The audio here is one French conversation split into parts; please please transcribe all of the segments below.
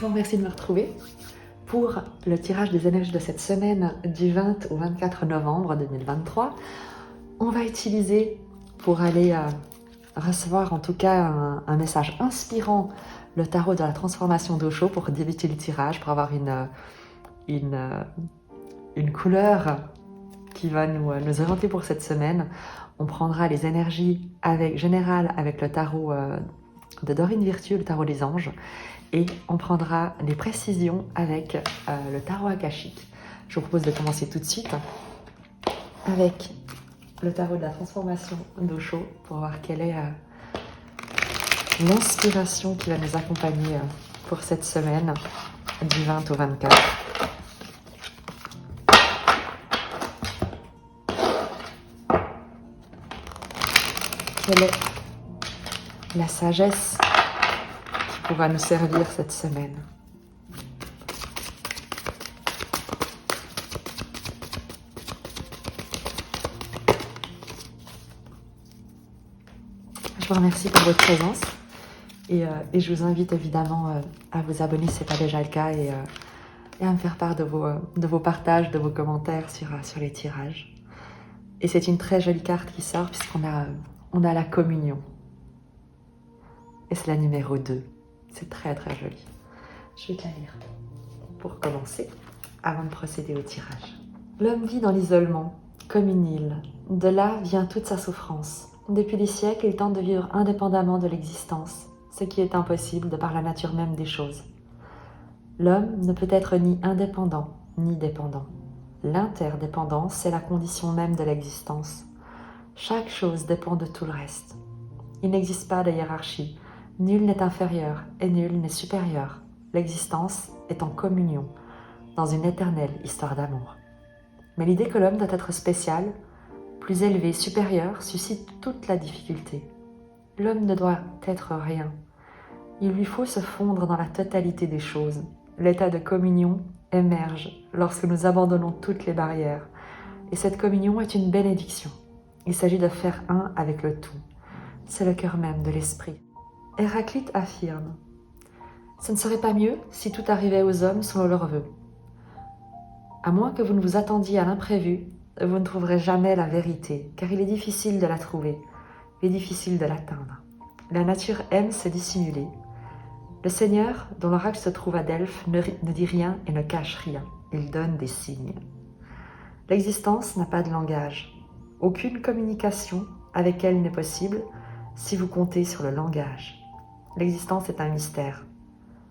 vous remercie de me retrouver pour le tirage des énergies de cette semaine du 20 au 24 novembre 2023. On va utiliser pour aller recevoir en tout cas un message inspirant le tarot de la transformation d'Osho pour débuter le tirage, pour avoir une couleur qui va nous orienter pour cette semaine. On prendra les énergies générales avec le tarot de Dorine Virtue, le tarot des anges, et on prendra les précisions avec le tarot akashique. Je vous propose de commencer tout de suite avec le tarot de la transformation d'Osho pour voir quelle est l'inspiration qui va nous accompagner pour cette semaine du 20 au 24. Quelle est la sagesse qui pourra nous servir cette semaine? Je vous remercie pour votre présence et je vous invite évidemment à vous abonner si ce n'est pas déjà le cas et à me faire part de vos partages, de vos commentaires sur les tirages. Et c'est une très jolie carte qui sort puisqu'on a la communion. Et c'est la numéro 2. C'est très très joli. Je vais te la lire pour commencer, avant de procéder au tirage. L'homme vit dans l'isolement, comme une île. De là vient toute sa souffrance. Depuis des siècles, il tente de vivre indépendamment de l'existence, ce qui est impossible de par la nature même des choses. L'homme ne peut être ni indépendant, ni dépendant. L'interdépendance, c'est la condition même de l'existence. Chaque chose dépend de tout le reste. Il n'existe pas de hiérarchie. Nul n'est inférieur et nul n'est supérieur. L'existence est en communion, dans une éternelle histoire d'amour. Mais l'idée que l'homme doit être spécial, plus élevé, supérieur, suscite toute la difficulté. L'homme ne doit être rien. Il lui faut se fondre dans la totalité des choses. L'état de communion émerge lorsque nous abandonnons toutes les barrières. Et cette communion est une bénédiction. Il s'agit de faire un avec le tout. C'est le cœur même de l'esprit. Héraclite affirme « Ce ne serait pas mieux si tout arrivait aux hommes selon leurs vœux. À moins que vous ne vous attendiez à l'imprévu, vous ne trouverez jamais la vérité, car il est difficile de la trouver, et difficile de l'atteindre. La nature aime se dissimuler. Le Seigneur, dont l'oracle se trouve à Delphes, ne dit rien et ne cache rien. Il donne des signes. L'existence n'a pas de langage. Aucune communication avec elle n'est possible si vous comptez sur le langage. L'existence est un mystère.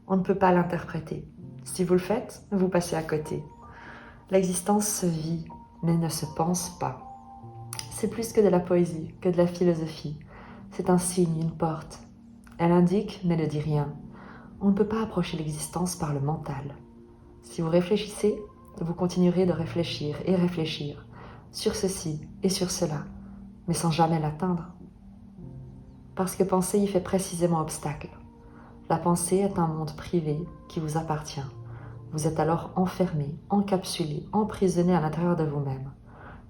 On ne peut pas l'interpréter. Si vous le faites, vous passez à côté. L'existence se vit, mais ne se pense pas. C'est plus que de la poésie, que de la philosophie. C'est un signe, une porte. Elle indique, mais ne dit rien. On ne peut pas approcher l'existence par le mental. Si vous réfléchissez, vous continuerez de réfléchir et réfléchir sur ceci et sur cela, mais sans jamais l'atteindre. Parce que penser y fait précisément obstacle. La pensée est un monde privé qui vous appartient. Vous êtes alors enfermé, encapsulé, emprisonné à l'intérieur de vous-même.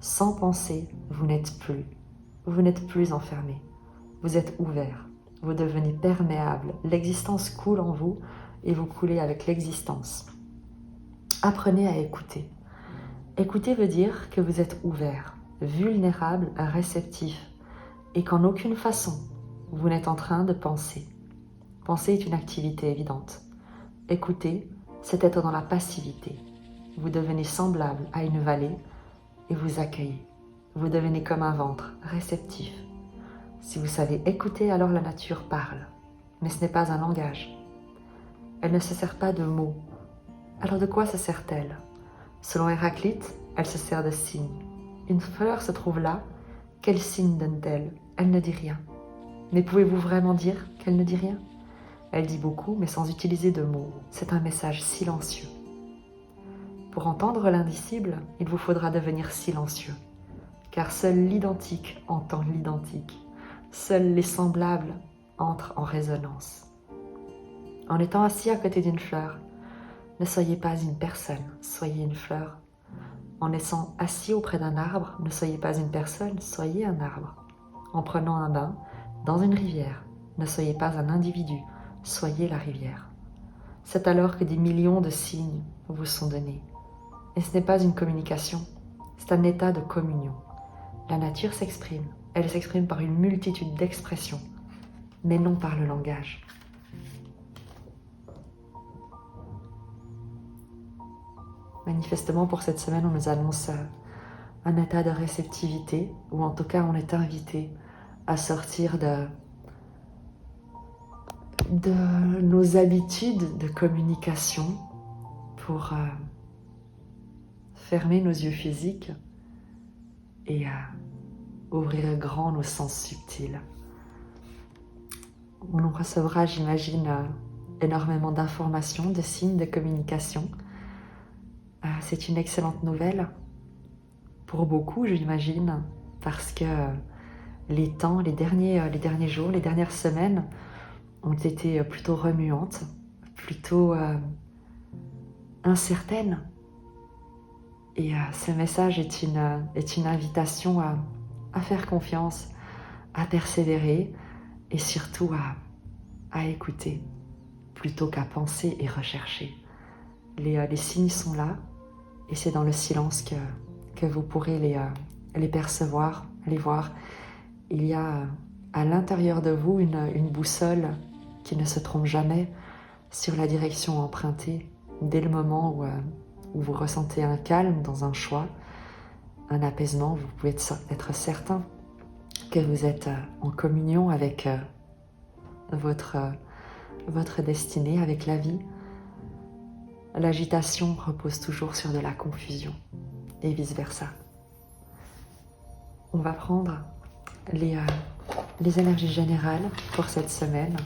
Sans penser, vous n'êtes plus. Vous n'êtes plus enfermé. Vous êtes ouvert. Vous devenez perméable. L'existence coule en vous et vous coulez avec l'existence. Apprenez à écouter. Écouter veut dire que vous êtes ouvert, vulnérable, réceptif et qu'en aucune façon, vous n'êtes en train de penser. Penser est une activité évidente. Écouter, c'est être dans la passivité. Vous devenez semblable à une vallée et vous accueillez. Vous devenez comme un ventre, réceptif. Si vous savez écouter, alors la nature parle. Mais ce n'est pas un langage. Elle ne se sert pas de mots. Alors de quoi se sert-elle? Selon Héraclite, elle se sert de signes. Une fleur se trouve là. Quel signe donne-t-elle? Elle ne dit rien. Mais pouvez-vous vraiment dire qu'elle ne dit rien? Elle dit beaucoup, mais sans utiliser de mots. C'est un message silencieux. Pour entendre l'indicible, il vous faudra devenir silencieux. Car seul l'identique entend l'identique. Seuls les semblables entrent en résonance. En étant assis à côté d'une fleur, ne soyez pas une personne, soyez une fleur. En étant assis auprès d'un arbre, ne soyez pas une personne, soyez un arbre. En prenant un bain dans une rivière, ne soyez pas un individu, soyez la rivière. c'est alors que des millions de signes vous sont donnés. Et ce n'est pas une communication, c'est un état de communion. La nature s'exprime, elle s'exprime par une multitude d'expressions, mais non par le langage. Manifestement, pour cette semaine, on nous annonce un état de réceptivité, ou en tout cas, on est invité à sortir de nos habitudes de communication pour fermer nos yeux physiques et ouvrir grand nos sens subtils. On recevra, j'imagine, énormément d'informations, de signes de communication. C'est une excellente nouvelle pour beaucoup, j'imagine, parce que les derniers jours, les dernières semaines ont été plutôt remuantes, plutôt incertaines. Et ce message est une invitation à faire confiance, à persévérer et surtout à écouter plutôt qu'à penser et rechercher. Les signes sont là et c'est dans le silence que vous pourrez les percevoir, les voir. Il y a à l'intérieur de vous une boussole qui ne se trompe jamais sur la direction empruntée dès le moment où vous ressentez un calme dans un choix, un apaisement. Vous pouvez être certain que vous êtes en communion avec votre destinée, avec la vie. L'agitation repose toujours sur de la confusion et vice-versa. On va prendre les énergies générales pour cette semaine.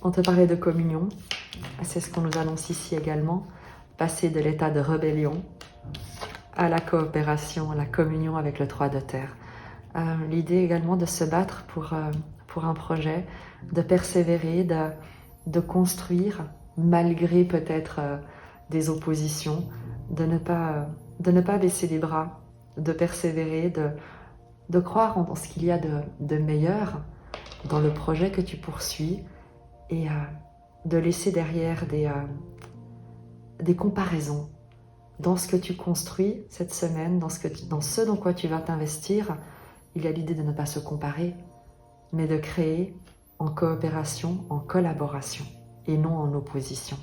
On te parlait de communion, c'est ce qu'on nous annonce ici également, passer de l'état de rébellion à la coopération, à la communion avec le 3 de terre. L'idée également de se battre pour un projet, de persévérer, de construire malgré peut-être des oppositions, de ne pas baisser les bras, de persévérer, de croire en ce qu'il y a de meilleur dans le projet que tu poursuis et de laisser derrière des comparaisons dans ce que tu construis cette semaine, dans ce dans quoi tu vas t'investir. Il y a l'idée de ne pas se comparer, mais de créer en coopération, en collaboration et non en opposition.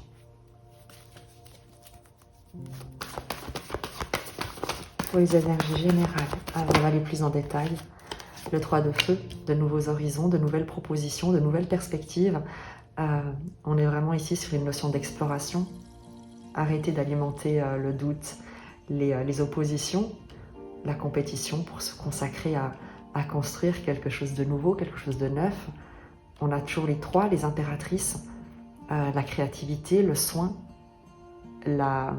Pour les énergies générales, on va aller plus en détail. Le 3 de feu, de nouveaux horizons, de nouvelles propositions, de nouvelles perspectives. On est vraiment ici sur une notion d'exploration. Arrêter d'alimenter le doute, les oppositions, la compétition pour se consacrer à construire quelque chose de nouveau, quelque chose de neuf. On a toujours les 3, les impératrices, la créativité, le soin, la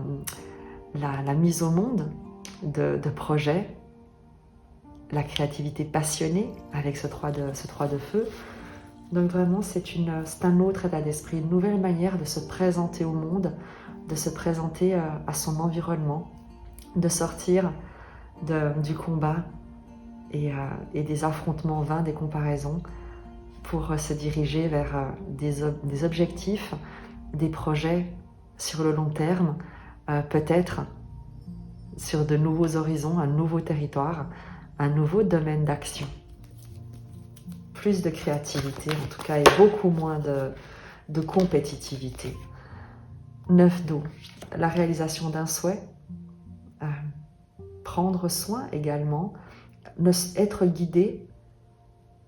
mise au monde de projets, la créativité passionnée avec ce 3 de feu. Donc vraiment, c'est un autre état d'esprit, une nouvelle manière de se présenter au monde, de se présenter à son environnement, de sortir du combat et des affrontements vains, des comparaisons, pour se diriger vers des objectifs, des projets sur le long terme, peut-être sur de nouveaux horizons, un nouveau territoire, un nouveau domaine d'action. Plus de créativité en tout cas et beaucoup moins de compétitivité. 9 d'eau, la réalisation d'un souhait, prendre soin également, être guidé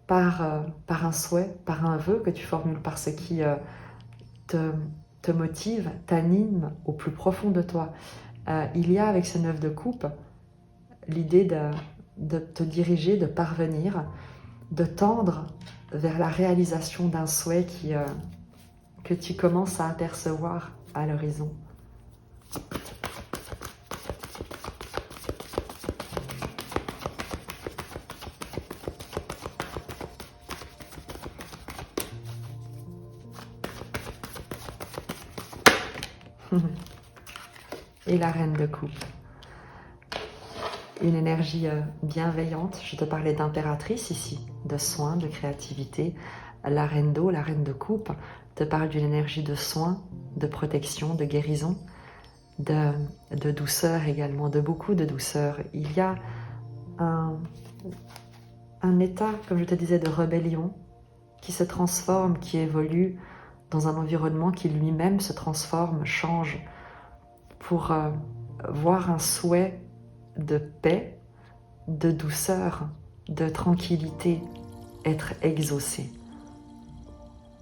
par un souhait, par un vœu que tu formules, par ce qui te motive, t'anime au plus profond de toi. Il y a avec ce 9 de coupe l'idée de te diriger, de parvenir, de tendre vers la réalisation d'un souhait que tu commences à apercevoir à l'horizon. Et la reine de coupe. Une énergie bienveillante. Je te parlais d'impératrice ici, de soins, de créativité. La reine d'eau, la reine de coupe, te parle d'une énergie de soins, de protection, de guérison, de douceur également, de beaucoup de douceur. Il y a un état, comme je te disais, de rébellion qui se transforme, qui évolue dans un environnement qui lui-même se transforme, change, pour voir un souhait de paix, de douceur, de tranquillité être exaucé.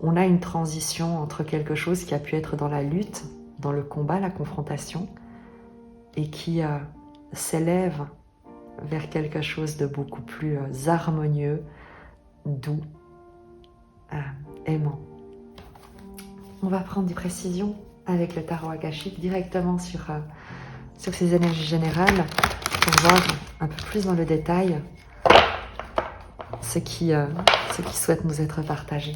On a une transition entre quelque chose qui a pu être dans la lutte, dans le combat, la confrontation, et qui s'élève vers quelque chose de beaucoup plus harmonieux, doux, aimant. On va prendre des précisions avec le tarot akashique directement sur ces énergies générales pour voir un peu plus dans le détail ce qui souhaite nous être partagé.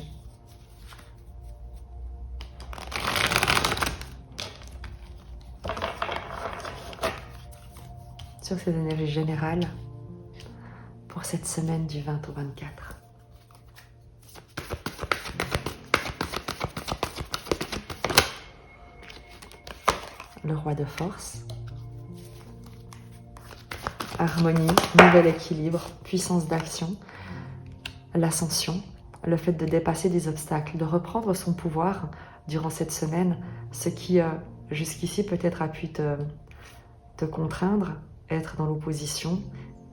Sur ces énergies générales pour cette semaine du 20 au 24. Le roi de force, harmonie, nouvel équilibre, puissance d'action, l'ascension, le fait de dépasser des obstacles, de reprendre son pouvoir durant cette semaine, ce qui jusqu'ici peut-être a pu te contraindre, être dans l'opposition.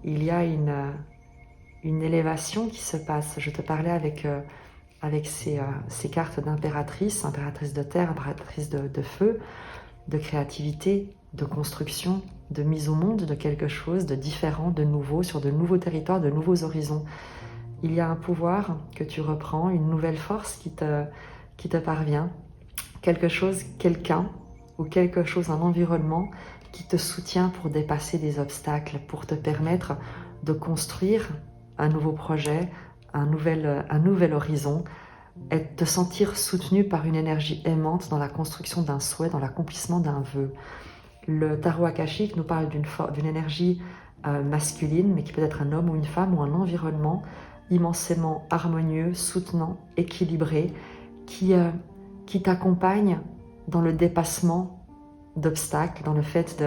Il y a une élévation qui se passe. Je te parlais avec ces cartes d'impératrice, impératrice de terre, impératrice de feu, de créativité, de construction, de mise au monde de quelque chose de différent, de nouveau, sur de nouveaux territoires, de nouveaux horizons. Il y a un pouvoir que tu reprends, une nouvelle force qui te parvient, quelque chose, quelqu'un ou quelque chose, un environnement qui te soutient pour dépasser des obstacles, pour te permettre de construire un nouveau projet, un nouvel horizon, et te sentir soutenu par une énergie aimante dans la construction d'un souhait, dans l'accomplissement d'un vœu. Le tarot akashique nous parle d'une énergie masculine, mais qui peut être un homme ou une femme ou un environnement immensément harmonieux, soutenant, équilibré, qui t'accompagne dans le dépassement d'obstacles, dans le fait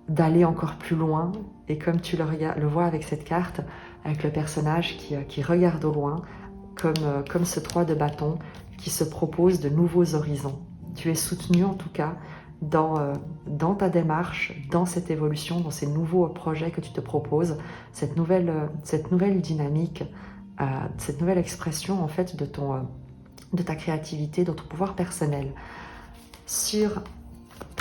d'aller encore plus loin. Et comme tu le vois avec cette carte, avec le personnage qui regarde au loin, comme ce 3 de bâton qui se propose de nouveaux horizons. Tu es soutenu en tout cas dans ta démarche, dans cette évolution, dans ces nouveaux projets que tu te proposes, cette nouvelle dynamique, cette nouvelle expression en fait de ta créativité, de ton pouvoir personnel. Sur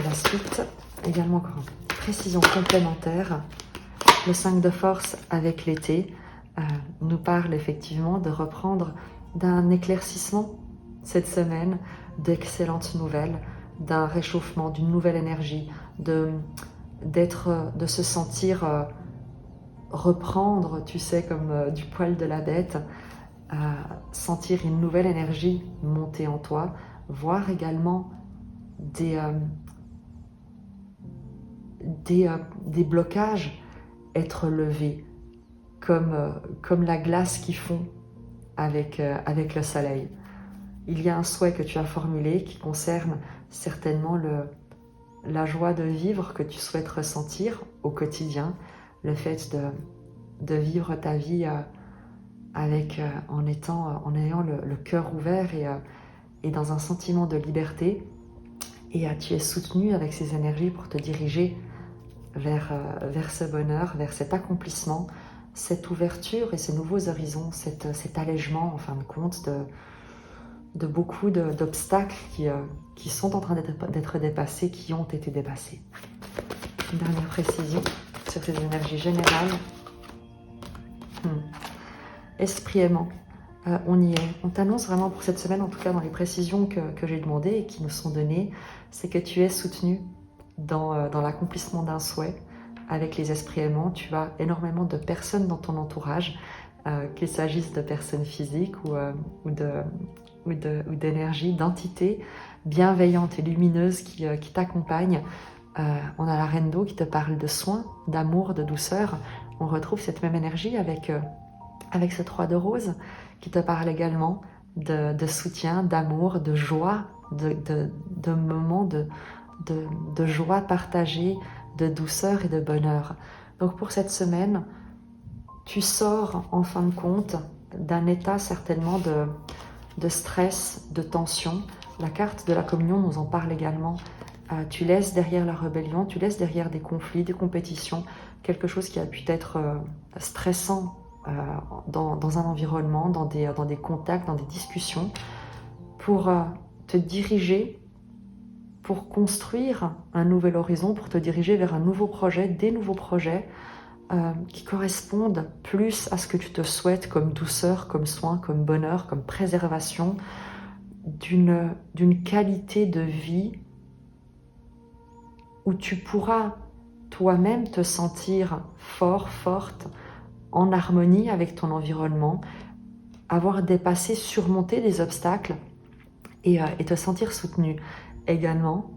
la suite, également encore une précision complémentaire, le 5 de force avec l'été nous parle effectivement de reprendre d'un éclaircissement cette semaine, d'excellentes nouvelles, d'un réchauffement, d'une nouvelle énergie, de se sentir reprendre, tu sais, comme du poil de la bête, sentir une nouvelle énergie monter en toi, voir également des blocages être levés, comme la glace qui fond avec le soleil. Il y a un souhait que tu as formulé qui concerne certainement la joie de vivre que tu souhaites ressentir au quotidien, le fait de vivre ta vie en ayant le cœur ouvert et dans un sentiment de liberté. Et tu es soutenu avec ces énergies pour te diriger vers ce bonheur, vers cet accomplissement, cette ouverture et ces nouveaux horizons, cet allègement en fin de compte de beaucoup d'obstacles qui sont en train d'être dépassés, qui ont été dépassés. Une dernière précision sur ces énergies générales. Esprit aimant, on y est. On t'annonce vraiment pour cette semaine, en tout cas dans les précisions que j'ai demandées et qui nous sont données, c'est que tu es soutenu dans l'accomplissement d'un souhait avec les esprits aimants. Tu as énormément de personnes dans ton entourage, qu'il s'agisse de personnes physiques ou ou d'énergie, d'entité bienveillante et lumineuse qui t'accompagne. On a la reine d'eau qui te parle de soin, d'amour, de douceur. On retrouve cette même énergie avec ce 3 de rose qui te parle également de soutien, d'amour, de joie, de moments de joie partagée, de douceur et de bonheur. Donc pour cette semaine, tu sors en fin de compte d'un état certainement de stress, de tension. La carte de la communion nous en parle également. Tu laisses derrière la rébellion, tu laisses derrière des conflits, des compétitions, quelque chose qui a pu être stressant dans un environnement, dans des contacts, dans des discussions, pour te diriger, pour construire un nouvel horizon, pour te diriger vers un nouveau projet, des nouveaux projets qui correspondent plus à ce que tu te souhaites comme douceur, comme soin, comme bonheur, comme préservation d'une qualité de vie où tu pourras toi-même te sentir fort, forte, en harmonie avec ton environnement, avoir dépassé, surmonté des obstacles et te sentir soutenu. Également,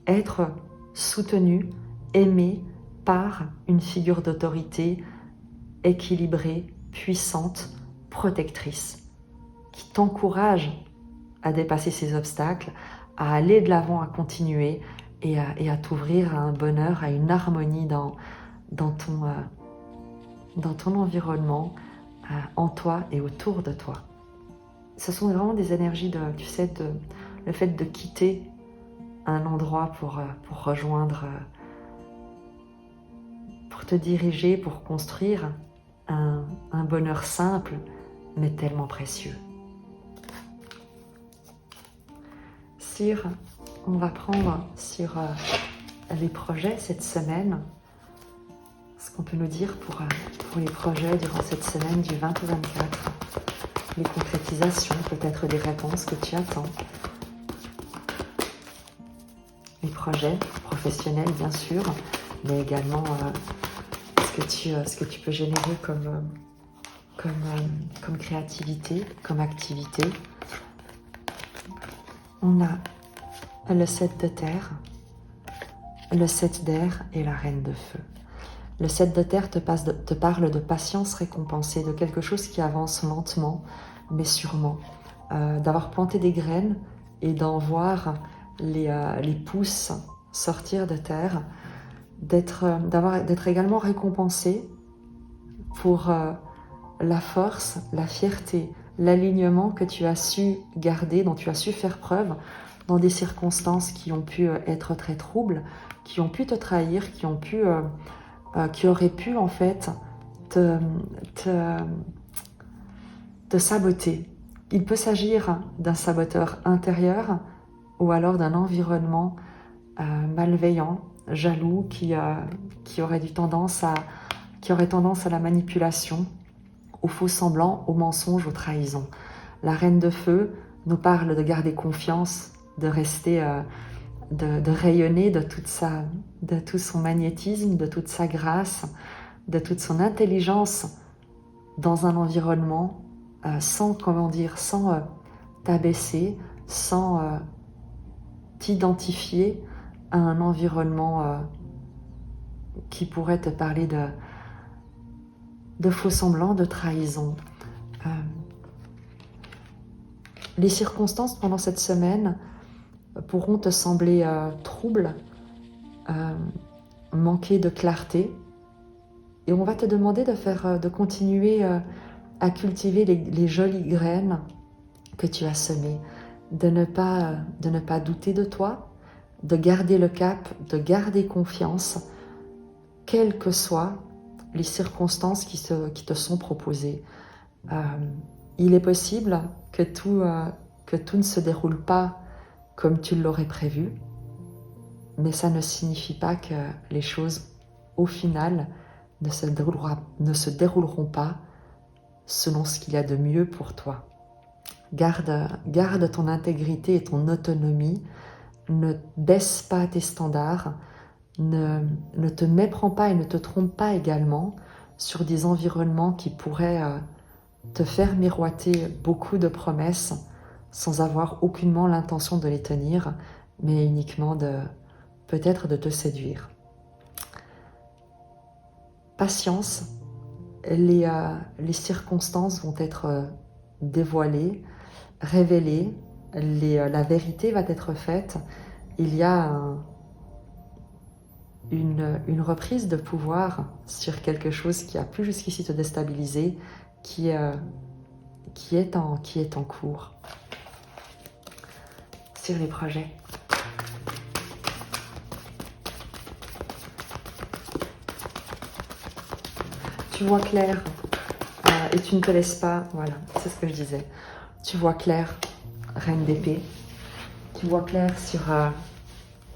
être soutenu, aimé par une figure d'autorité équilibrée, puissante, protectrice, qui t'encourage à dépasser ces obstacles, à aller de l'avant, à continuer et à t'ouvrir à un bonheur, à une harmonie dans ton environnement, en toi et autour de toi. Ce sont vraiment des énergies le fait de quitter un endroit pour rejoindre, pour te diriger, pour construire un bonheur simple, mais tellement précieux. On va prendre sur les projets cette semaine, ce qu'on peut nous dire pour les projets durant cette semaine du 20 au 24, les concrétisations, peut-être des réponses que tu attends, les projets professionnels bien sûr, mais également ce que tu peux générer comme créativité, comme activité. On a le 7 de terre, le 7 d'air et la reine de feu. Le 7 de terre te parle de patience récompensée, de quelque chose qui avance lentement, mais sûrement. D'avoir planté des graines et d'en voir les pousses sortir de terre, d'être également récompensé pour la force, la fierté, l'alignement que tu as su garder, dont tu as su faire preuve dans des circonstances qui ont pu être très troubles, qui ont pu te trahir, qui auraient pu en fait te saboter. Il peut s'agir d'un saboteur intérieur ou alors d'un environnement malveillant, jaloux, qui aurait tendance à la manipulation, au faux semblant, au mensonge, aux trahisons. La reine de feu nous parle de garder confiance, de rester, de rayonner de tout son magnétisme, de toute sa grâce, de toute son intelligence dans un environnement sans t'abaisser, sans t'identifier à un environnement qui pourrait te parler de faux semblants, de trahison. Les circonstances pendant cette semaine pourront te sembler troubles, manquer de clarté, et on va te demander de continuer à cultiver les jolies graines que tu as semées, de ne pas douter de toi, de garder le cap, de garder confiance, quelles que soient les circonstances qui te sont proposées. Il est possible que tout ne se déroule pas comme tu l'aurais prévu, mais ça ne signifie pas que les choses, au final, ne se dérouleront pas selon ce qu'il y a de mieux pour toi. Garde ton intégrité et ton autonomie, ne baisse pas tes standards, ne te méprends pas et ne te trompe pas également sur des environnements qui pourraient te faire miroiter beaucoup de promesses sans avoir aucunement l'intention de les tenir, mais uniquement peut-être de te séduire. Patience, les circonstances vont être dévoilées, révélées, la vérité va être faite. Il y a une reprise de pouvoir sur quelque chose qui a pu jusqu'ici te déstabiliser, qui est en cours. Sur les projets. Tu vois clair et tu ne te laisses pas, voilà, c'est ce que je disais. Tu vois clair, reine d'épée. Tu vois clair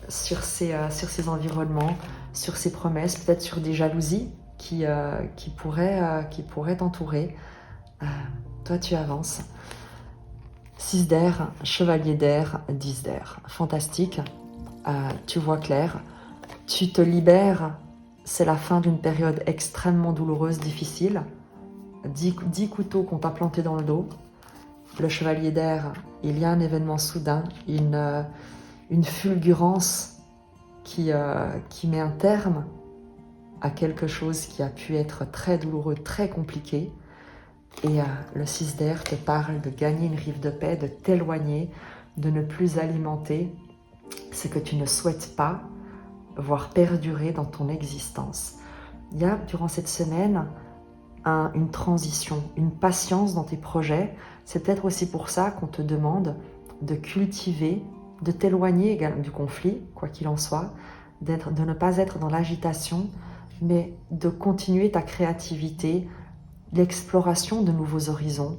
sur ces environnements, sur ces promesses, peut-être sur des jalousies qui pourraient t'entourer. Toi, tu avances. 6 d'air, chevalier d'air, 10 d'air. Fantastique. Tu vois clair. Tu te libères. C'est la fin d'une période extrêmement douloureuse, difficile. 10 couteaux qu'on t'a plantés dans le dos. Le chevalier d'air, il y a un événement soudain, une fulgurance qui met un terme à quelque chose qui a pu être très douloureux, très compliqué. Et le 6 d'air te parle de gagner une rive de paix, de t'éloigner, de ne plus alimenter ce que tu ne souhaites pas voir perdurer dans ton existence. Il y a, durant cette semaine, une transition, une patience dans tes projets. C'est peut-être aussi pour ça qu'on te demande de cultiver, de t'éloigner également du conflit, quoi qu'il en soit, de ne pas être dans l'agitation, mais de continuer ta créativité, l'exploration de nouveaux horizons.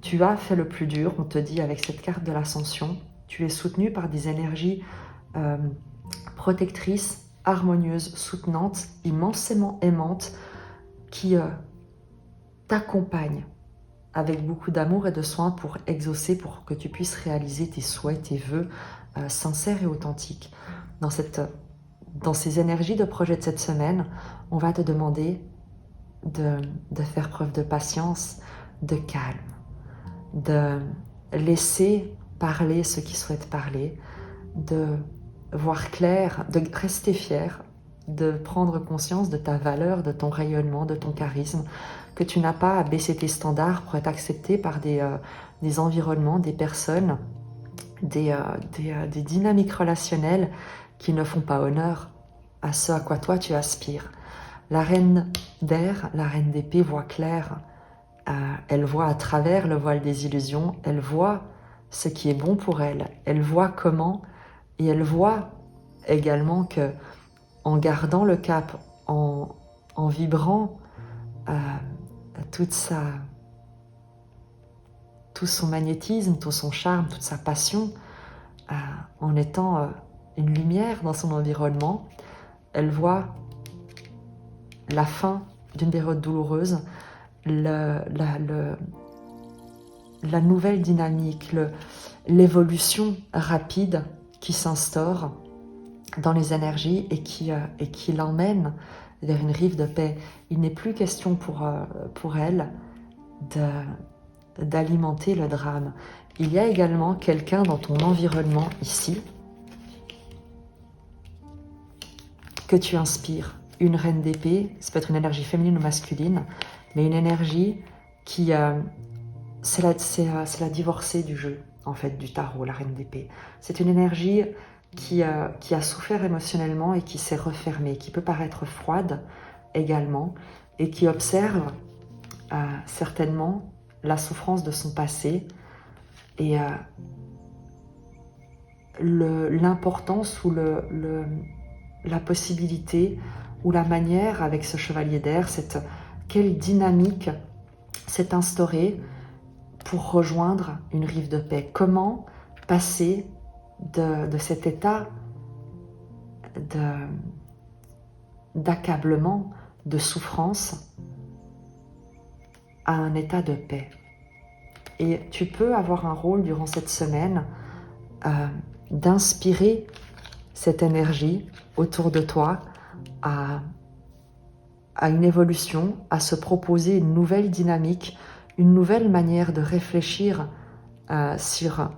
Tu as fait le plus dur, on te dit avec cette carte de l'ascension. Tu es soutenu par des énergies protectrices, harmonieuses, soutenantes, immensément aimantes, qui t'accompagnent avec beaucoup d'amour et de soin pour exaucer, pour que tu puisses réaliser tes souhaits, tes vœux sincères et authentiques. Dans ces énergies de projet de cette semaine, on va te demander de faire preuve de patience, de calme, de laisser parler ceux qui souhaitent parler, de voir clair, de rester fier, de prendre conscience de ta valeur, de ton rayonnement, de ton charisme, que tu n'as pas à baisser tes standards pour être accepté par des environnements, des personnes, des dynamiques relationnelles qui ne font pas honneur à ce à quoi toi tu aspires. La reine d'air, la reine d'épée voit clair, elle voit à travers le voile des illusions, elle voit ce qui est bon pour elle, elle voit comment, et elle voit également que en gardant le cap, en vibrant tout son magnétisme, tout son charme, toute sa passion, en étant une lumière dans son environnement, elle voit la fin d'une période douloureuse, la nouvelle dynamique, l'évolution rapide qui s'instaure dans les énergies et qui l'emmène vers une rive de paix. Il n'est plus question pour elle d'alimenter le drame. Il y a également quelqu'un dans ton environnement ici que tu inspires. Une reine d'épée, ça peut être une énergie féminine ou masculine, mais une énergie qui... c'est la divorcée du jeu, en fait, du tarot, la reine d'épée. C'est une énergie qui a souffert émotionnellement et qui s'est refermée, qui peut paraître froide également, et qui observe certainement la souffrance de son passé et l'importance ou la possibilité ou la manière avec ce chevalier d'air, quelle dynamique s'est instaurée pour rejoindre une rive de paix. Comment passer de cet état d'accablement, de souffrance à un état de paix. Et tu peux avoir un rôle durant cette semaine d'inspirer cette énergie autour de toi à une évolution, à se proposer une nouvelle dynamique, une nouvelle manière de réfléchir sur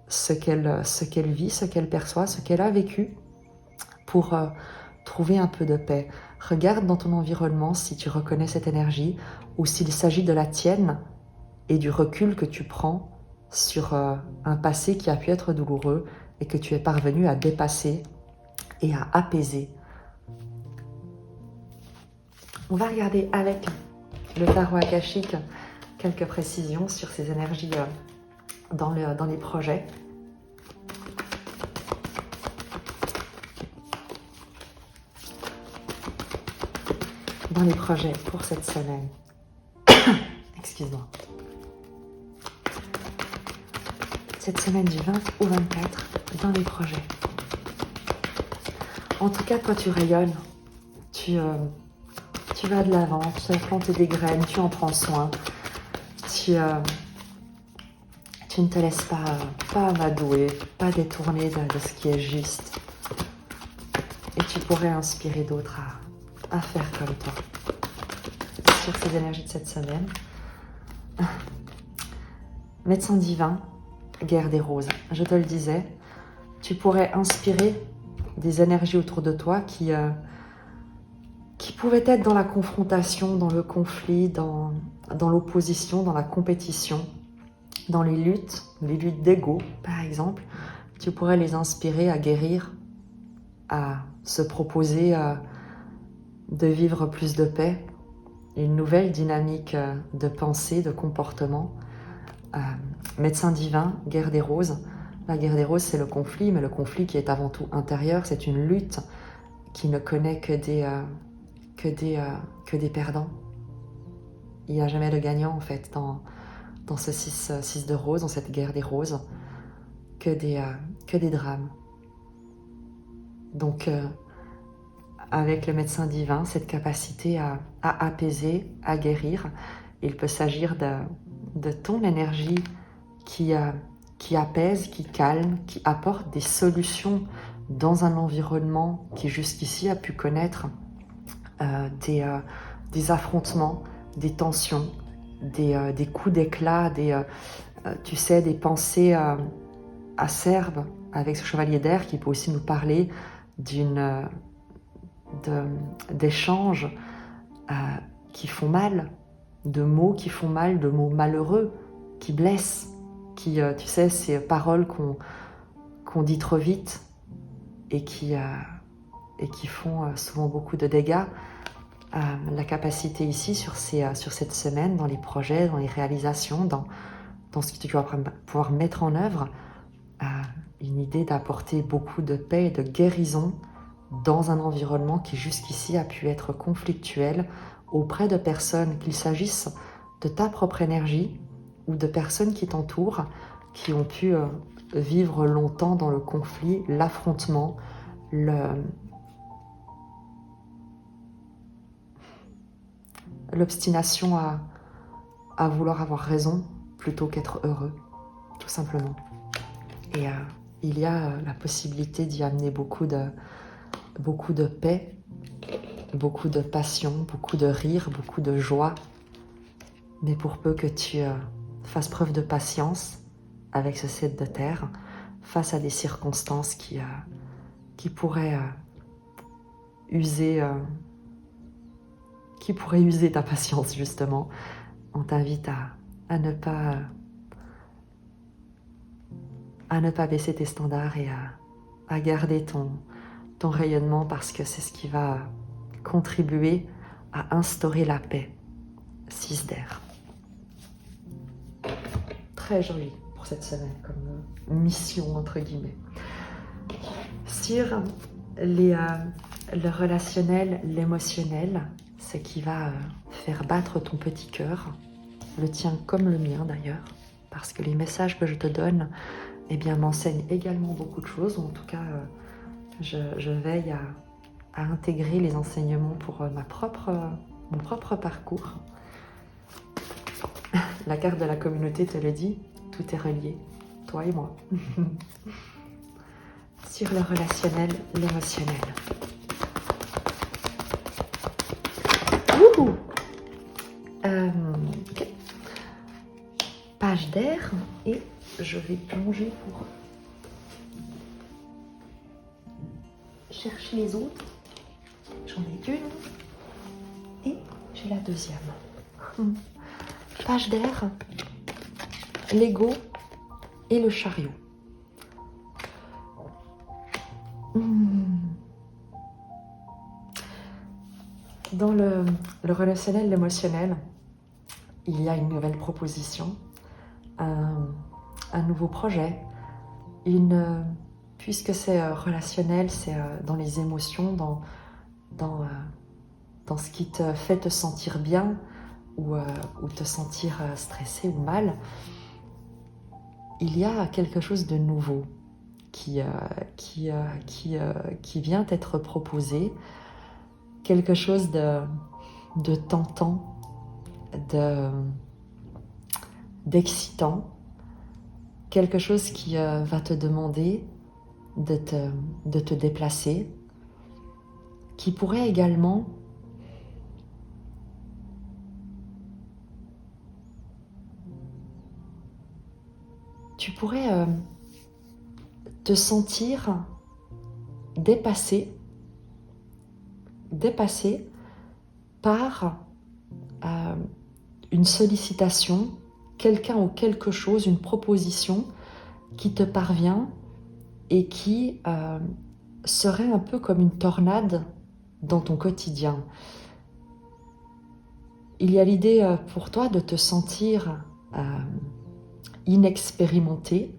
ce qu'elle vit, ce qu'elle perçoit, ce qu'elle a vécu pour trouver un peu de paix. Regarde dans ton environnement si tu reconnais cette énergie ou s'il s'agit de la tienne et du recul que tu prends sur un passé qui a pu être douloureux et que tu es parvenu à dépasser et à apaiser. On va regarder avec le tarot akashique quelques précisions sur ces énergies dans les projets. Dans les projets pour cette semaine. Excuse-moi. Cette semaine du 20 au 24, dans les projets. En tout cas, toi, tu rayonnes. Tu vas de l'avant, tu as planté des graines, tu en prends soin. Tu ne te laisses pas amadouer, pas détourner de ce qui est juste. Et tu pourrais inspirer d'autres à faire comme toi. Sur ces énergies de cette semaine. Médecin divin, guerre des roses. Je te le disais, tu pourrais inspirer des énergies autour de toi qui pouvaient être dans la confrontation, dans le conflit, dans l'opposition, dans la compétition, dans les luttes d'ego, par exemple. Tu pourrais les inspirer à guérir, à se proposer de vivre plus de paix, une nouvelle dynamique de pensée, de comportement. Médecin divin, guerre des roses. La guerre des roses, c'est le conflit, mais le conflit qui est avant tout intérieur, c'est une lutte qui ne connaît que des perdants. Il n'y a jamais de gagnant en fait dans ce 6 de rose, dans cette guerre des roses, que des drames. Donc avec le médecin divin, cette capacité à apaiser, à guérir, il peut s'agir de ton énergie qui apaise, qui calme, qui apporte des solutions dans un environnement qui jusqu'ici a pu connaître des affrontements, des tensions, des coups d'éclat, tu sais, des pensées acerbes avec ce chevalier d'air qui peut aussi nous parler d'échanges qui font mal, de mots qui font mal, de mots malheureux, qui blessent, qui, tu sais, ces paroles qu'on dit trop vite et qui font souvent beaucoup de dégâts. La capacité ici sur cette semaine, dans les projets, dans les réalisations, dans ce que tu vas pouvoir mettre en œuvre, une idée d'apporter beaucoup de paix et de guérison dans un environnement qui jusqu'ici a pu être conflictuel auprès de personnes, qu'il s'agisse de ta propre énergie ou de personnes qui t'entourent, qui ont pu vivre longtemps dans le conflit, l'affrontement, l'obstination à vouloir avoir raison plutôt qu'être heureux, tout simplement. Et il y a la possibilité d'y amener beaucoup de paix, beaucoup de passion, beaucoup de rire, beaucoup de joie. Mais pour peu que tu fasses preuve de patience avec ce 7 de terre, face à des circonstances qui pourraient user ta patience, justement, on t'invite à ne pas baisser tes standards et à garder ton rayonnement, parce que c'est ce qui va contribuer à instaurer la paix. 6 d'air. Très joli pour cette semaine comme mission entre guillemets. Sur le relationnel, l'émotionnel, ce qui va faire battre ton petit cœur, le tien comme le mien d'ailleurs, parce que les messages que je te donne m'enseignent également beaucoup de choses, ou en tout cas je veille à intégrer les enseignements pour mon propre parcours. La carte de la communauté te le dit, tout est relié, toi et moi. Sur le relationnel, l'émotionnel. Okay. Page d'air et je vais plonger pour chercher les autres. J'en ai une et j'ai la deuxième. Page d'air, l'ego et le chariot. Dans le relationnel, l'émotionnel, il y a une nouvelle proposition, un nouveau projet, puisque c'est relationnel, c'est dans les émotions, dans ce qui te fait te sentir bien ou te sentir stressé ou mal, il y a quelque chose de nouveau qui vient être proposé, quelque chose de tentant, d'excitant, quelque chose qui va te demander de te déplacer, qui pourrait également tu pourrais te sentir dépassé par une sollicitation, quelqu'un ou quelque chose, une proposition qui te parvient et qui serait un peu comme une tornade dans ton quotidien. Il y a l'idée pour toi de te sentir inexpérimenté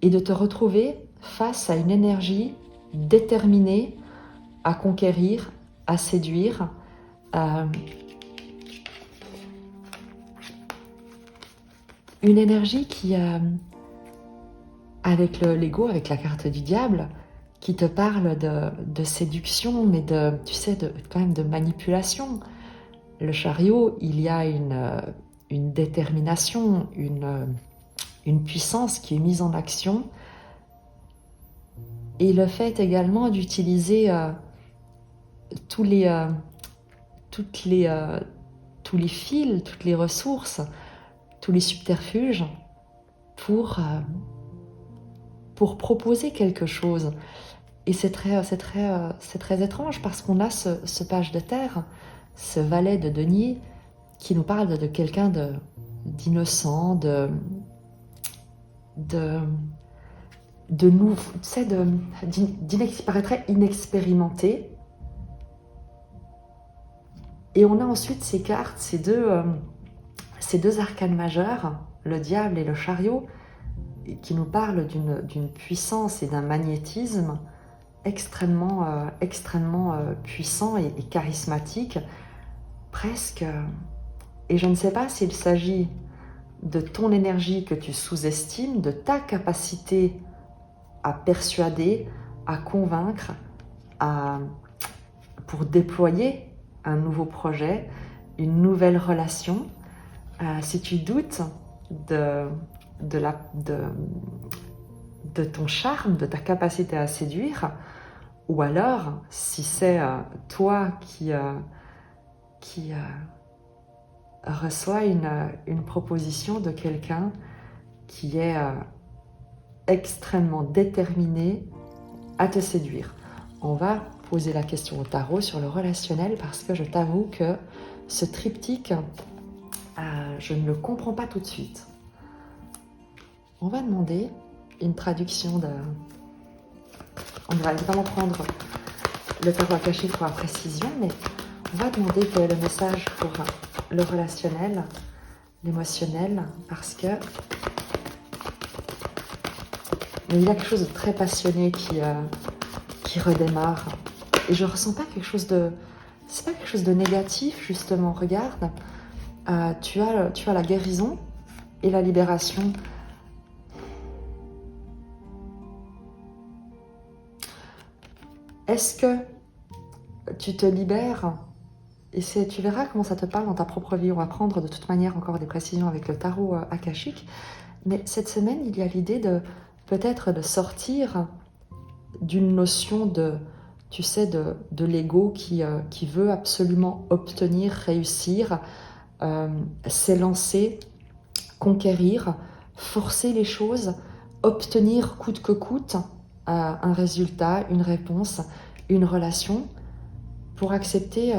et de te retrouver face à une énergie déterminée à conquérir, à séduire, une énergie qui, avec l'ego, avec la carte du diable, qui te parle de séduction, mais quand même de manipulation. Le chariot, il y a une détermination, une puissance qui est mise en action. Et le fait également d'utiliser tous les fils, toutes les ressources, tous les subterfuges pour proposer quelque chose. Et c'est très étrange parce qu'on a ce page de terre, ce valet de denier qui nous parle de quelqu'un d'innocent, qui paraîtrait inexpérimenté. Et on a ensuite ces cartes, ces deux arcanes majeures, le diable et le chariot, qui nous parlent d'une puissance et d'un magnétisme extrêmement puissant et charismatique, presque. Et je ne sais pas s'il s'agit de ton énergie que tu sous-estimes, de ta capacité à persuader, à convaincre, pour déployer un nouveau projet, une nouvelle relation. Si tu doutes de ton charme, de ta capacité à séduire, ou alors si c'est toi qui reçoit une proposition de quelqu'un qui est extrêmement déterminé à te séduire. On va poser la question au tarot sur le relationnel parce que je t'avoue que ce triptyque, je ne le comprends pas tout de suite. On va demander une traduction on va évidemment prendre le tarot akashique pour la précision, mais on va demander quel est le message pour le relationnel, l'émotionnel, parce que il y a quelque chose de très passionné qui redémarre. Et je ressens pas quelque chose de... C'est pas quelque chose de négatif, justement. Regarde, tu as la guérison et la libération. Est-ce que tu te libères? Et tu verras comment ça te parle dans ta propre vie. On va prendre de toute manière encore des précisions avec le tarot akashique. Mais cette semaine, il y a l'idée de peut-être de sortir d'une notion de l'ego qui veut absolument obtenir, réussir, s'élancer conquérir, forcer les choses, obtenir coûte que coûte un résultat, une réponse, une relation, pour accepter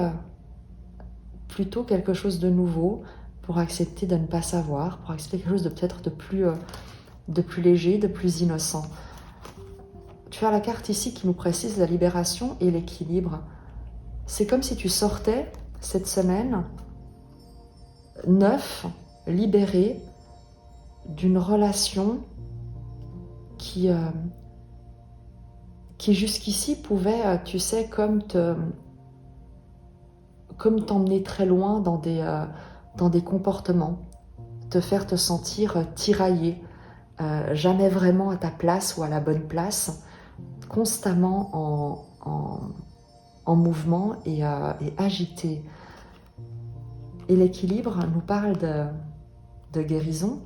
plutôt quelque chose de nouveau, pour accepter de ne pas savoir, pour accepter quelque chose de peut-être de plus léger, de plus innocent. Tu as la carte ici qui nous précise la libération et l'équilibre. C'est comme si tu sortais cette semaine neuf, libéré d'une relation qui jusqu'ici pouvait, tu sais, comme t'emmener très loin dans des comportements, te faire te sentir tiraillé, jamais vraiment à ta place ou à la bonne place, constamment en mouvement et agité. Et l'équilibre nous parle de guérison,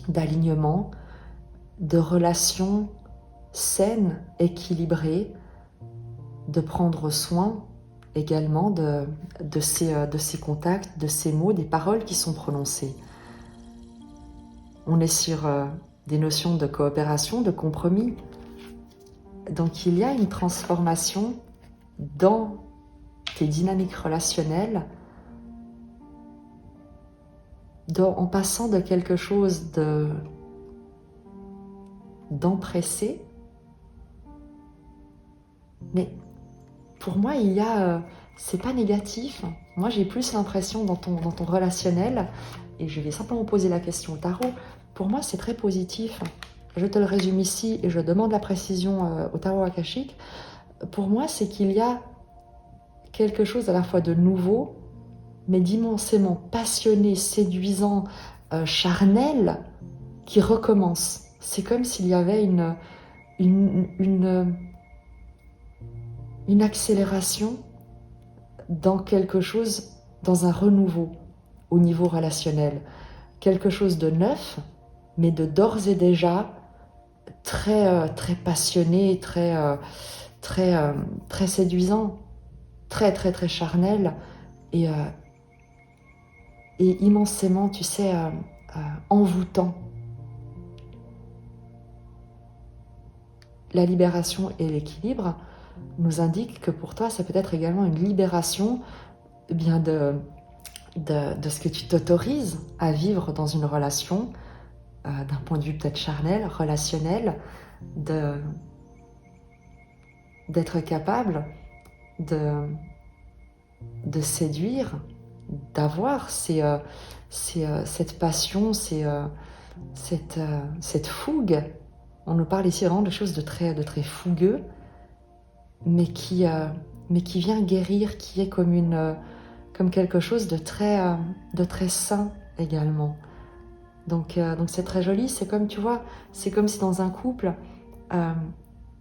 d'alignement, de relations saines, équilibrées, de prendre soin également de ces contacts, de ces mots, des paroles qui sont prononcées. On est sur des notions de coopération, de compromis. Donc il y a une transformation dans tes dynamiques relationnelles, en passant de quelque chose d'empressé. Mais pour moi, il y a, c'est pas négatif. Moi, j'ai plus l'impression dans ton relationnel, et je vais simplement poser la question au tarot, pour moi, c'est très positif. Je te le résume ici et je demande la précision au tarot akashique. Pour moi, c'est qu'il y a quelque chose à la fois de nouveau, mais d'immensément passionné, séduisant, charnel, qui recommence. C'est comme s'il y avait une accélération dans quelque chose, dans un renouveau au niveau relationnel. Quelque chose de neuf, mais de d'ores et déjà très passionné, très séduisant, très charnel et immensément, tu sais, envoûtant. La libération et l'équilibre nous indiquent que pour toi, ça peut être également une libération bien de ce que tu t'autorises à vivre dans une relation, d'un point de vue peut-être charnel, relationnel, d'être capable de séduire, d'avoir cette passion, cette fougue. On nous parle ici vraiment de choses de très fougueux, mais qui vient guérir, qui est comme quelque chose de très sain également. Donc c'est très joli, c'est comme, tu vois, c'est comme si dans un couple,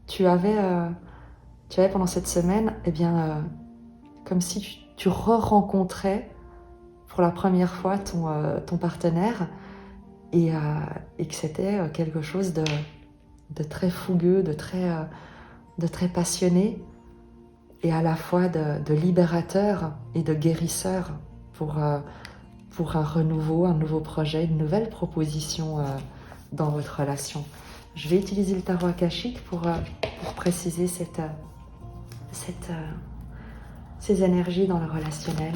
tu avais pendant cette semaine, comme si tu re-rencontrais pour la première fois ton partenaire et que c'était quelque chose de très fougueux, de très passionné et à la fois de libérateur et de guérisseur pour un renouveau, un nouveau projet, une nouvelle proposition dans votre relation. Je vais utiliser le tarot akashique pour préciser ces énergies dans le relationnel.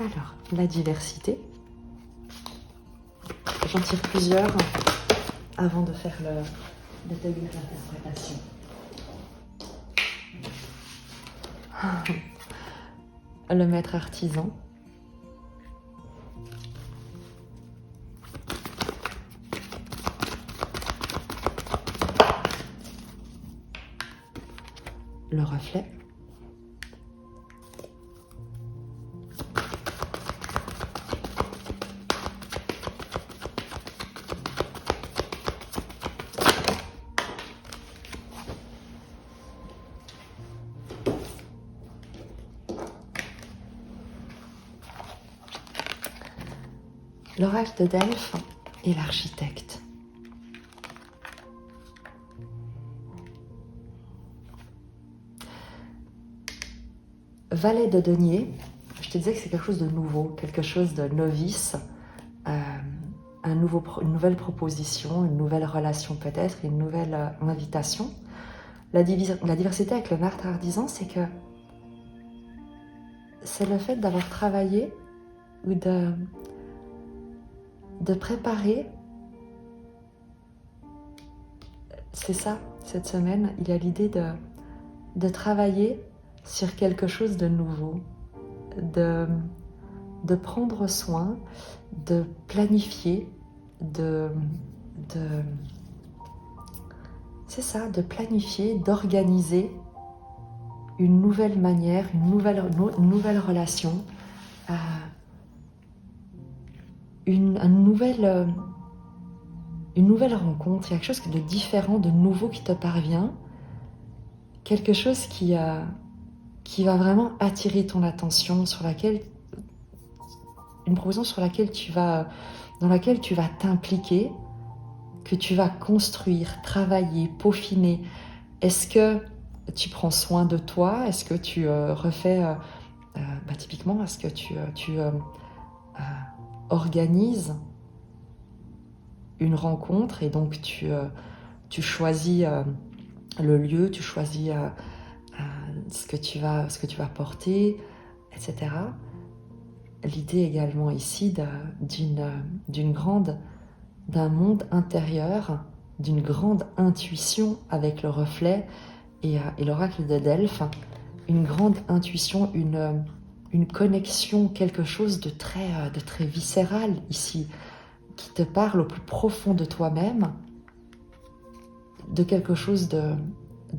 Alors, la diversité. J'en tire plusieurs avant de faire le début de l'interprétation. Le maître artisan. Le reflet. L'oracle de Delphes et l'architecte. Valet de denier, je je te disais que c'est quelque chose de nouveau, quelque chose de novice, une nouvelle proposition, une nouvelle relation peut-être, une nouvelle invitation. La diversité avec le maître artisan, c'est que c'est le fait d'avoir travaillé ou de préparer. C'est ça, cette semaine, il y a l'idée de travailler sur quelque chose de nouveau, de prendre soin, de planifier, c'est ça, de planifier, d'organiser une nouvelle manière, une nouvelle relation, une nouvelle rencontre, quelque chose de différent, de nouveau qui te parvient, quelque chose qui va vraiment attirer ton attention, une proposition dans laquelle tu vas t'impliquer, que tu vas construire, travailler, peaufiner. Est-ce que tu prends soin de toi? Est-ce que tu refais, typiquement, est-ce que tu organises une rencontre et donc tu choisis le lieu, tu choisis ce que tu vas porter, etc. L'idée également ici d'un monde intérieur, d'une grande intuition avec le reflet et l'oracle de Delphes, une grande intuition, une connexion, quelque chose de très viscéral ici, qui te parle au plus profond de toi-même, de quelque chose de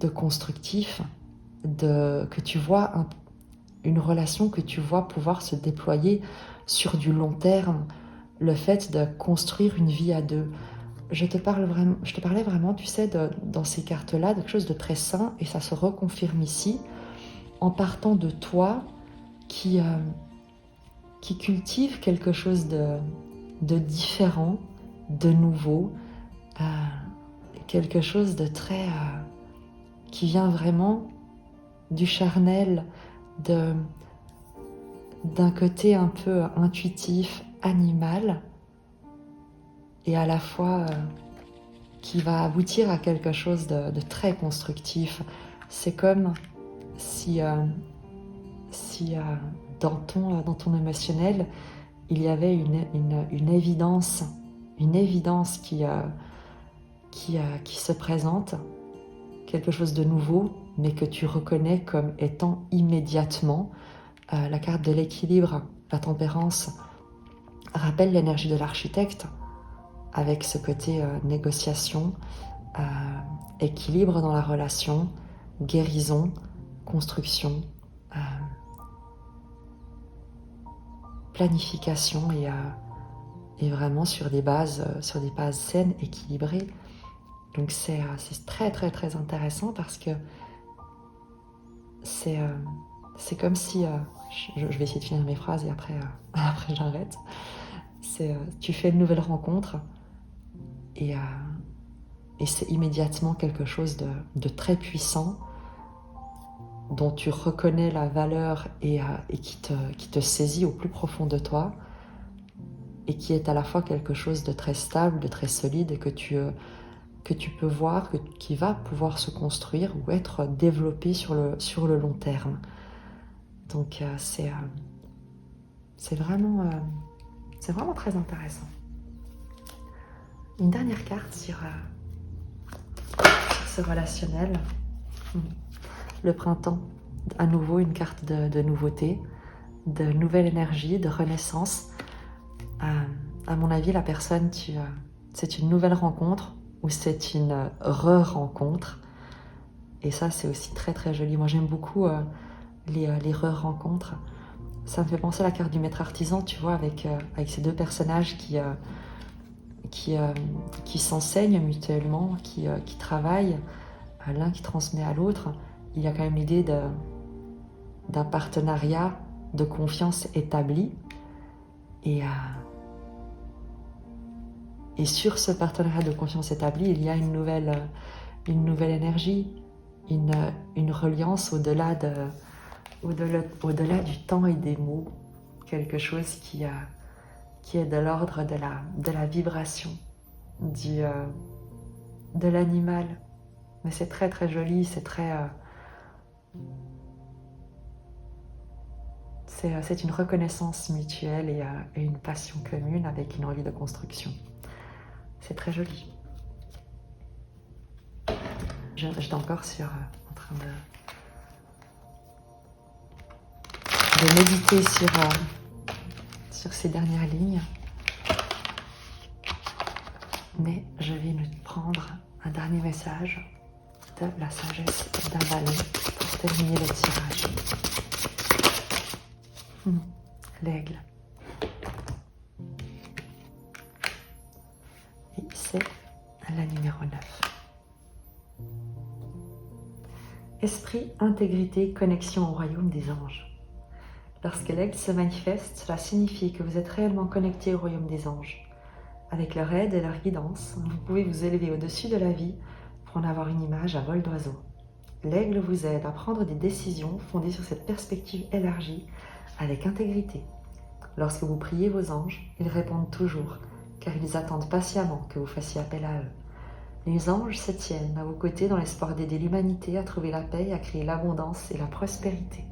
constructif, que tu vois, une relation que tu vois pouvoir se déployer sur du long terme, le fait de construire une vie à deux. Je te parlais vraiment, tu sais, dans ces cartes-là, de quelque chose de très sain, et ça se reconfirme ici, en partant de toi qui cultive quelque chose de différent, de nouveau, quelque chose de très... qui vient vraiment du charnel, d'un côté un peu intuitif, animal, et à la fois qui va aboutir à quelque chose de très constructif. C'est comme si dans ton émotionnel, il y avait une évidence qui se présente, quelque chose de nouveau, mais que tu reconnais comme étant immédiatement. La carte de l'équilibre, la tempérance, rappelle l'énergie de l'architecte, avec ce côté négociation, équilibre dans la relation, guérison, construction, planification et vraiment sur des bases saines, équilibrées. Donc c'est très très très intéressant parce que c'est comme si, je vais essayer de finir mes phrases et après j'arrête. Tu fais une nouvelle rencontre et c'est immédiatement quelque chose de très puissant dont tu reconnais la valeur et qui te saisit au plus profond de toi et qui est à la fois quelque chose de très stable, de très solide et que tu peux voir, qui va pouvoir se construire ou être développé sur le long terme. Donc c'est vraiment très intéressant. Une dernière carte sur ce relationnel. Le printemps, à nouveau une carte de nouveauté, de nouvelle énergie, de renaissance. À mon avis, la personne, c'est une nouvelle rencontre ou c'est une re-rencontre. Et ça, c'est aussi très très joli. Moi, j'aime beaucoup les re-rencontres. Ça me fait penser à la carte du maître artisan, tu vois, avec ces deux personnages qui s'enseignent mutuellement, qui travaillent, l'un qui transmet à l'autre. Il y a quand même l'idée d'un partenariat de confiance établi. Et sur ce partenariat de confiance établi, il y a une nouvelle énergie, une reliance au-delà au-delà du temps et des mots, quelque chose qui est de l'ordre de la vibration, de l'animal. Mais c'est très très joli, c'est une reconnaissance mutuelle et une passion commune avec une envie de construction. C'est très joli. J'étais encore en train de méditer sur ces dernières lignes. Mais je vais nous prendre un dernier message de la sagesse d'Avalon pour terminer le tirage. L'aigle. Et c'est la numéro 9. Esprit, intégrité, connexion au royaume des anges. Lorsque l'aigle se manifeste, cela signifie que vous êtes réellement connecté au royaume des anges. Avec leur aide et leur guidance, vous pouvez vous élever au-dessus de la vie pour en avoir une image à vol d'oiseau. L'aigle vous aide à prendre des décisions fondées sur cette perspective élargie avec intégrité. Lorsque vous priez vos anges, ils répondent toujours, car ils attendent patiemment que vous fassiez appel à eux. Les anges se tiennent à vos côtés dans l'espoir d'aider l'humanité à trouver la paix et à créer l'abondance et la prospérité.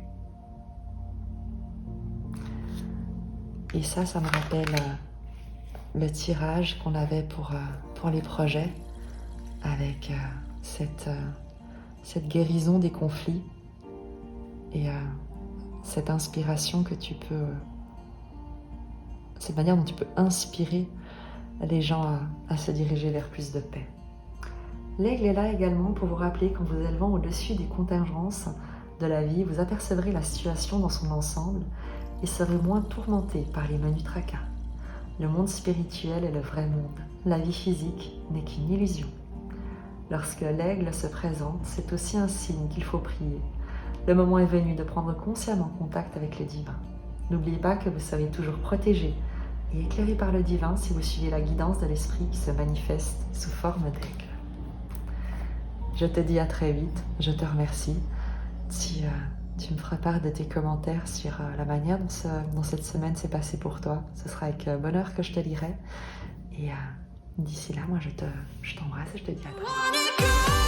Et ça me rappelle le tirage qu'on avait pour les projets, avec cette guérison des conflits et cette inspiration que tu peux, cette manière dont tu peux inspirer les gens à se diriger vers plus de paix. L'aigle est là également pour vous rappeler qu'en vous élevant au-dessus des contingences de la vie, vous apercevrez la situation dans son ensemble et serez moins tourmenté par les manutracas. Le monde spirituel est le vrai monde. La vie physique n'est qu'une illusion. Lorsque l'aigle se présente, c'est aussi un signe qu'il faut prier. Le moment est venu de prendre consciemment contact avec le divin. N'oubliez pas que vous serez toujours protégé et éclairé par le divin si vous suivez la guidance de l'esprit qui se manifeste sous forme d'aigle. Je te dis à très vite, je te remercie. Tu me feras part de tes commentaires sur la manière dont cette semaine s'est passée pour toi. Ce sera avec bonheur que je te lirai. Et d'ici là, moi je t'embrasse et je te dis à très vite.